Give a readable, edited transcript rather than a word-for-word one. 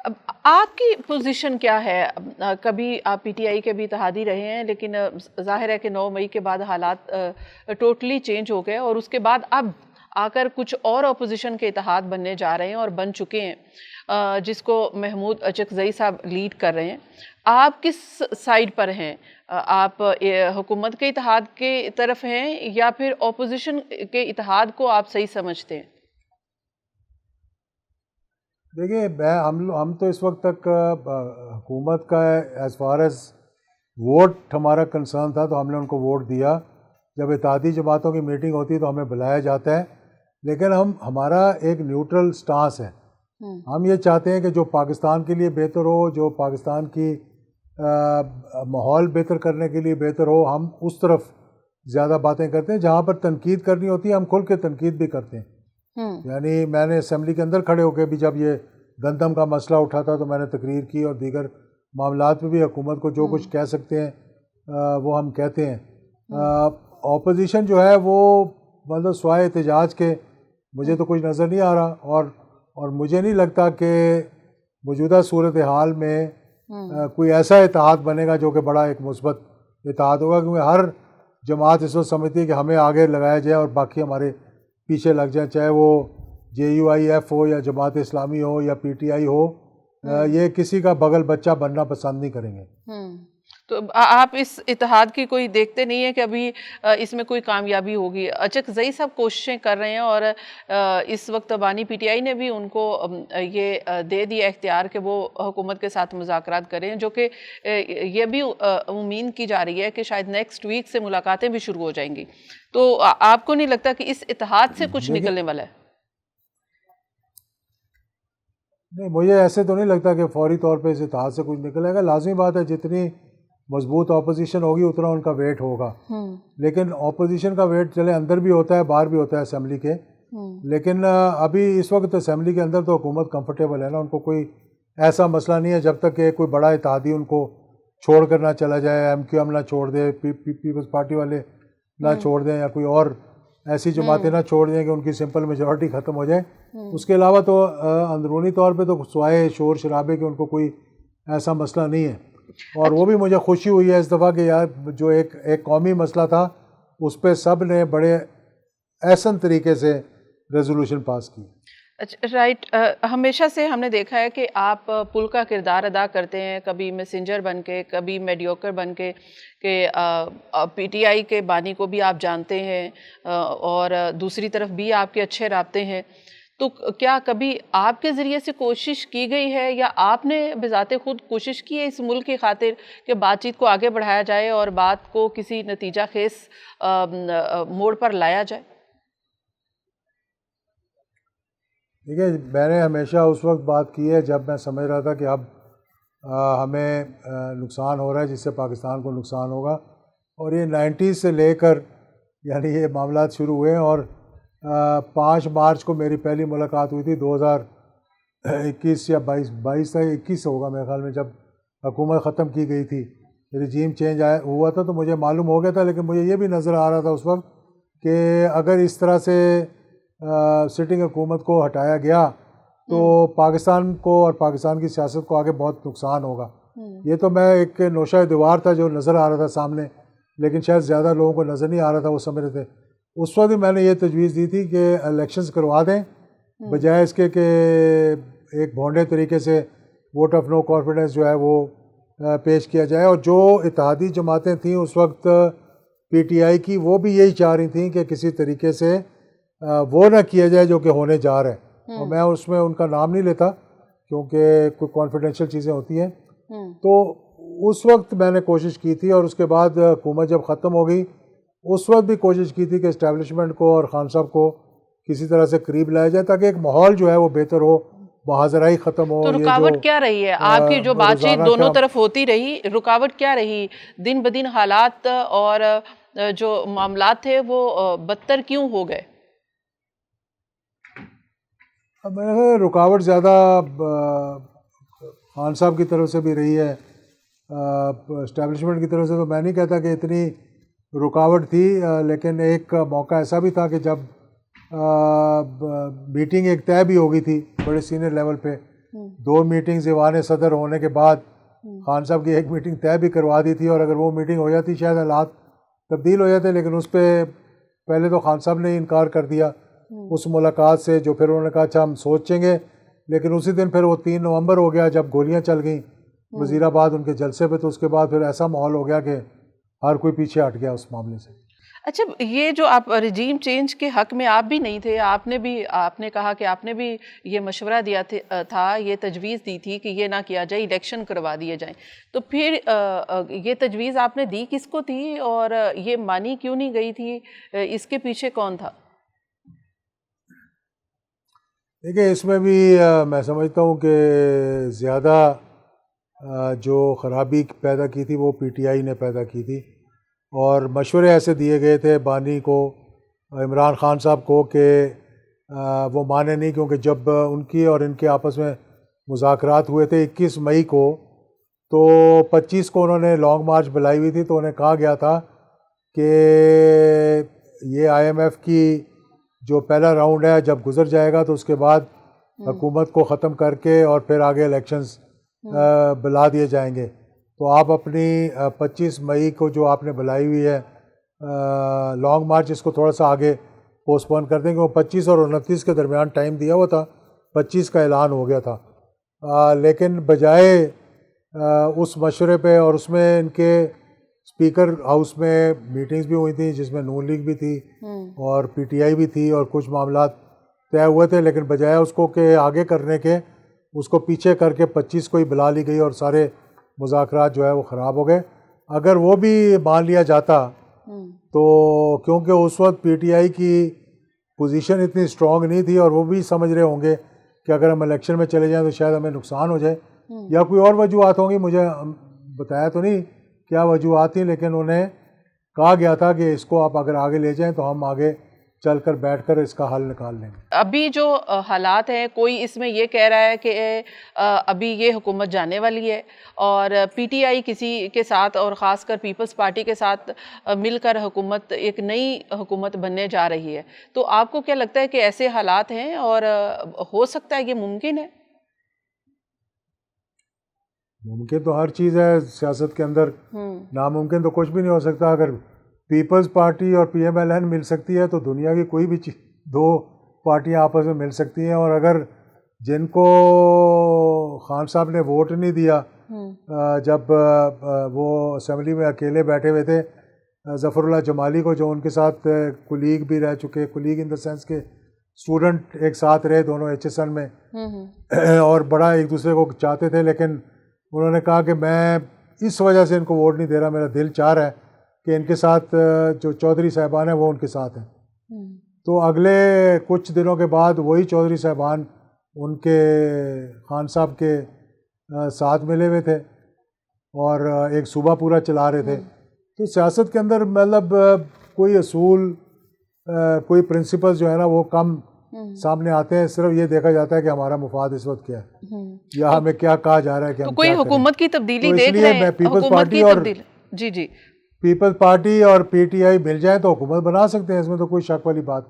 اب آپ کی پوزیشن کیا ہے؟ کبھی آپ پی ٹی آئی کے بھی اتحادی رہے ہیں، لیکن ظاہر ہے کہ 9 مئی کے بعد حالات ٹوٹلی چینج ہو گئے، اور اس کے بعد اب آ کر کچھ اور اپوزیشن کے اتحاد بننے جا رہے ہیں اور بن چکے ہیں، جس کو محمود اچکزئی صاحب لیڈ کر رہے ہیں۔ آپ کس سائیڈ پر ہیں؟ آپ حکومت کے اتحاد کے طرف ہیں یا پھر اپوزیشن کے اتحاد کو آپ صحیح سمجھتے ہیں؟ دیکھیے ہم تو اس وقت تک حکومت کا ایز فار ایز ووٹ ہمارا کنسرن تھا تو ہم نے ان کو ووٹ دیا۔ جب اتحادی جماعتوں کی میٹنگ ہوتی ہے تو ہمیں بلایا جاتا ہے، لیکن ہمارا ایک نیوٹرل سٹانس ہے۔ ہم یہ چاہتے ہیں کہ جو پاکستان کے لیے بہتر ہو، جو پاکستان کی ماحول بہتر کرنے کے لیے بہتر ہو، ہم اس طرف زیادہ باتیں کرتے ہیں۔ جہاں پر تنقید کرنی ہوتی ہے ہم کھل کے تنقید بھی کرتے ہیں۔ یعنی میں نے اسمبلی کے اندر کھڑے ہو کے بھی جب یہ گندم کا مسئلہ اٹھا تھا تو میں نے تقریر کی، اور دیگر معاملات میں بھی حکومت کو جو کچھ کہہ سکتے ہیں وہ ہم کہتے ہیں۔ اپوزیشن جو ہے وہ مطلب سوائے احتجاج کے مجھے تو کچھ نظر نہیں آ رہا، اور مجھے نہیں لگتا کہ موجودہ صورتحال میں کوئی ایسا اتحاد بنے گا جو کہ بڑا ایک مثبت اتحاد ہوگا، کیونکہ ہر جماعت اس وقت سمجھتی ہے کہ ہمیں آگے لگایا جائے اور باقی ہمارے پیچھے لگ جائیں، چاہے وہ JUIF ہو یا جماعت اسلامی ہو یا PTI ہو، یہ کسی کا بغل بچہ بننا پسند نہیں کریں گے۔ تو آپ اس اتحاد کی کوئی دیکھتے نہیں ہیں کہ ابھی اس میں کوئی کامیابی ہوگی؟ اچکزئی صاحب کوششیں کر رہے ہیں، اور اس وقت بانی PTI نے بھی ان کو یہ دے دیا اختیار کہ وہ حکومت کے ساتھ مذاکرات کریں، جو کہ یہ بھی امید کی جا رہی ہے کہ شاید نیکسٹ ویک سے ملاقاتیں بھی شروع ہو جائیں گی۔ تو آپ کو نہیں لگتا کہ اس اتحاد سے کچھ نکلنے والا ہے؟ نہیں، مجھے ایسے تو نہیں لگتا کہ فوری طور پہ اس اتحاد سے کچھ نکلے گا۔ لازمی بات ہے جتنی مضبوط اپوزیشن ہوگی اتنا ان کا ویٹ ہوگا، لیکن اپوزیشن کا ویٹ چلے اندر بھی ہوتا ہے باہر بھی ہوتا ہے اسمبلی کے، لیکن ابھی اس وقت اسمبلی کے اندر تو حکومت کمفرٹیبل ہے نا، ان کو کوئی ایسا مسئلہ نہیں ہے جب تک کہ کوئی بڑا اتحادی ان کو چھوڑ کر نہ چلا جائے، MQM نہ چھوڑ دے، پیپلز پارٹی والے نہ چھوڑ دیں، یا کوئی اور ایسی جماعتیں نہ چھوڑ دیں کہ ان کی سمپل میجورٹی ختم ہو جائے۔ اس کے علاوہ تو اندرونی طور پہ تو سوائے شور شرابے کے ان کو کوئی ایسا مسئلہ نہیں ہے۔ اور وہ بھی مجھے خوشی ہوئی ہے اس دفعہ کہ یار جو ایک قومی مسئلہ تھا اس پہ سب نے بڑے احسن طریقے سے ریزولوشن پاس کی۔ رائٹ، ہمیشہ سے ہم نے دیکھا ہے کہ آپ پل کا کردار ادا کرتے ہیں، کبھی میسنجر بن کے، کبھی میڈیوکر بن کے، کہ PTI کے بانی کو بھی آپ جانتے ہیں، اور دوسری طرف بھی آپ کے اچھے رابطے ہیں۔ تو کیا کبھی آپ کے ذریعے سے کوشش کی گئی ہے، یا آپ نے بذات خود کوشش کی ہے اس ملک کی خاطر کہ بات چیت کو آگے بڑھایا جائے اور بات کو کسی نتیجہ خیز موڑ پر لایا جائے؟ دیکھیے، میں نے ہمیشہ اس وقت بات کی ہے جب میں سمجھ رہا تھا کہ اب ہمیں نقصان ہو رہا ہے جس سے پاکستان کو نقصان ہوگا، اور یہ 90s سے لے کر یعنی یہ معاملات شروع ہوئے ہیں، اور 5 مارچ کو میری پہلی ملاقات ہوئی تھی 2021 یا 22 تھا، 21 ہوگا میرے خیال میں، جب حکومت ختم کی گئی تھی، رجیم چینج ہوا تھا، تو مجھے معلوم ہو گیا تھا، لیکن مجھے یہ بھی نظر آ رہا تھا اس وقت کہ اگر اس طرح سے سٹنگ حکومت کو ہٹایا گیا تو پاکستان کو اور پاکستان کی سیاست کو آگے بہت نقصان ہوگا۔ یہ تو میں ایک نوشہ دیوار تھا جو نظر آ رہا تھا سامنے، لیکن شاید زیادہ لوگوں کو نظر نہیں آ رہا تھا، وہ سمجھ رہے تھے۔ اس وقت میں نے یہ تجویز دی تھی کہ الیکشنز کروا دیں، بجائے اس کے کہ ایک بھونڈے طریقے سے ووٹ آف نو کانفیڈنس جو ہے وہ پیش کیا جائے۔ اور جو اتحادی جماعتیں تھیں اس وقت PTI کی، وہ بھی یہی چاہ رہی تھیں کہ کسی طریقے سے وہ نہ کیا جائے جو کہ ہونے جا رہا ہے، اور میں اس میں ان کا نام نہیں لیتا کیونکہ کوئی کانفیڈینشیل چیزیں ہوتی ہیں۔ تو اس وقت میں نے کوشش کی تھی، اور اس کے بعد حکومت جب ختم ہو گئی اس وقت بھی کوشش کی تھی کہ اسٹیبلشمنٹ کو اور خان صاحب کو کسی طرح سے قریب لایا جائے تاکہ ایک ماحول جو ہے وہ بہتر ہو، محاذرائی ختم ہو۔ تو رکاوٹ کیا رہی ہے آپ کی جو بات چیت دونوں طرف ہوتی رہی؟ رکاوٹ کیا رہی؟ دن بدن حالات اور جو معاملات تھے وہ بدتر کیوں ہو گئے؟ اب رکاوٹ زیادہ خان صاحب کی طرف سے بھی رہی ہے، اسٹیبلشمنٹ کی طرف سے تو میں نہیں کہتا کہ اتنی رکاوٹ تھی، لیکن ایک موقع ایسا بھی تھا کہ جب میٹنگ ایک طے بھی ہو گئی تھی بڑے سینئر لیول پہ 2 میٹنگز ایوان صدر ہونے کے بعد خان صاحب کی 1 میٹنگ طے بھی کروا دی تھی، اور اگر وہ میٹنگ ہو جاتی شاید حالات تبدیل ہو جاتے، لیکن اس پہ پہلے تو خان صاحب نے انکار کر دیا اس ملاقات سے، جو پھر انہوں نے کہا اچھا ہم سوچیں گے، لیکن اسی دن پھر وہ 3 نومبر ہو گیا جب گولیاں چل گئیں وزیر آباد ان کے جلسے پہ، تو اس کے بعد پھر ایسا ماحول ہو گیا کہ ہر کوئی پیچھے ہٹ گیا اس معاملے سے۔ اچھا، یہ جو آپ رجیم چینج کے حق میں آپ بھی نہیں تھے، آپ نے کہا کہ آپ نے بھی یہ مشورہ دیا تھا، یہ تجویز دی تھی کہ یہ نہ کیا جائے، الیکشن کروا دیے جائیں، تو پھر یہ تجویز آپ نے دی کس کو تھی اور یہ مانی کیوں نہیں گئی تھی؟ اس کے پیچھے کون تھا؟ دیکھیں اس میں بھی میں سمجھتا ہوں کہ زیادہ جو خرابی پیدا کی تھی وہ پی ٹی آئی نے پیدا کی تھی، اور مشورے ایسے دیے گئے تھے بانی کو، عمران خان صاحب کو، کہ وہ مانے نہیں، کیونکہ جب ان کی اور ان کے آپس میں مذاکرات ہوئے تھے 21 مئی کو، تو 25 کو انہوں نے لانگ مارچ بلائی ہوئی تھی، تو انہیں کہا گیا تھا کہ یہ IMF کی جو پہلا راؤنڈ ہے جب گزر جائے گا تو اس کے بعد حکومت کو ختم کر کے اور پھر آگے الیکشنز بلا دیے جائیں گے، تو آپ اپنی 25 مئی کو جو آپ نے بلائی ہوئی ہے لانگ مارچ، اس کو تھوڑا سا آگے پوسٹ پون کر دیں گے۔ وہ 25 اور 29 کے درمیان ٹائم دیا ہوا تھا، 25 کا اعلان ہو گیا تھا، لیکن بجائے اس مشورے پہ، اور اس میں ان کے اسپیکر ہاؤس میں میٹنگز بھی ہوئی تھیں جس میں نون لیگ بھی تھی اور پی ٹی آئی بھی تھی، اور کچھ معاملات طے ہوئے تھے، لیکن بجائے اس کو کہ آگے کرنے کے، اس کو پیچھے کر کے 25 کو ہی بلا لی گئی، اور سارے مذاکرات جو ہے وہ خراب ہو گئے۔ اگر وہ بھی مان لیا جاتا تو، کیونکہ اس وقت پی ٹی آئی کی پوزیشن اتنی اسٹرانگ نہیں تھی، اور وہ بھی سمجھ رہے ہوں گے کہ اگر ہم الیکشن میں چلے جائیں تو شاید ہمیں نقصان ہو جائے، یا کوئی اور وجوہات ہوں گی، مجھے بتایا تو نہیں کیا وجوہات تھیں، لیکن انہیں کہا گیا تھا کہ اس کو آپ اگر آگے لے جائیں تو ہم آگے چل کر بیٹھ کر اس کا حل نکال لیں گے۔ ابھی جو حالات ہیں، کوئی اس میں یہ کہہ رہا ہے کہ ابھی یہ حکومت جانے والی ہے، اور پی ٹی آئی کسی کے ساتھ، اور خاص کر پیپلز پارٹی کے ساتھ مل کر حکومت، ایک نئی حکومت بننے جا رہی ہے، تو آپ کو کیا لگتا ہے کہ ایسے حالات ہیں اور ہو سکتا ہے یہ ممکن ہے؟ ممکن تو ہر چیز ہے سیاست کے اندر، ناممکن تو کچھ بھی نہیں ہو سکتا۔ اگر پیپلز پارٹی اور پی ایم ایل این مل سکتی ہے تو دنیا کی کوئی بھی 2 پارٹیاں آپس میں مل سکتی ہیں، اور اگر جن کو خان صاحب نے ووٹ نہیں دیا جب وہ اسمبلی میں اکیلے بیٹھے ہوئے تھے، ظفر اللہ جمالی کو، جو ان کے ساتھ کولیگ بھی رہ چکے، کولیگ ان دا سینس کہ اسٹوڈنٹ ایک ساتھ رہے دونوں HSN میں، اور بڑا ایک دوسرے کو چاہتے تھے، لیکن انہوں نے کہا کہ میں اس وجہ سے ان کو ووٹ نہیں دے رہا، میرا دل چاہ رہا ہے کہ ان کے ساتھ جو چودھری صاحبان ہیں وہ ان کے ساتھ ہیں۔ تو اگلے کچھ دنوں کے بعد وہی چودھری صاحبان ان کے خان صاحب کے ساتھ ملے ہوئے تھے اور ایک صوبہ پورا چلا رہے تھے۔ تو سیاست کے اندر مطلب کوئی اصول، کوئی پرنسپل جو ہے نا وہ کم سامنے آتے ہیں، صرف یہ دیکھا جاتا ہے کہ ہمارا مفاد اس وقت کیا ہے، یا ہمیں کیا کہا جا رہا ہے کہ ہم کوئی کیا کریں۔ حکومت کی تبدیلی تو اس دیکھ لیے رہے ہیں، میں پیپلز حکومت پارٹی کی اور تبدیلی، جی پیپلز پارٹی اور پی ٹی آئی مل جائیں تو حکومت بنا سکتے ہیں، اس میں تو کوئی شک والی بات نہیں۔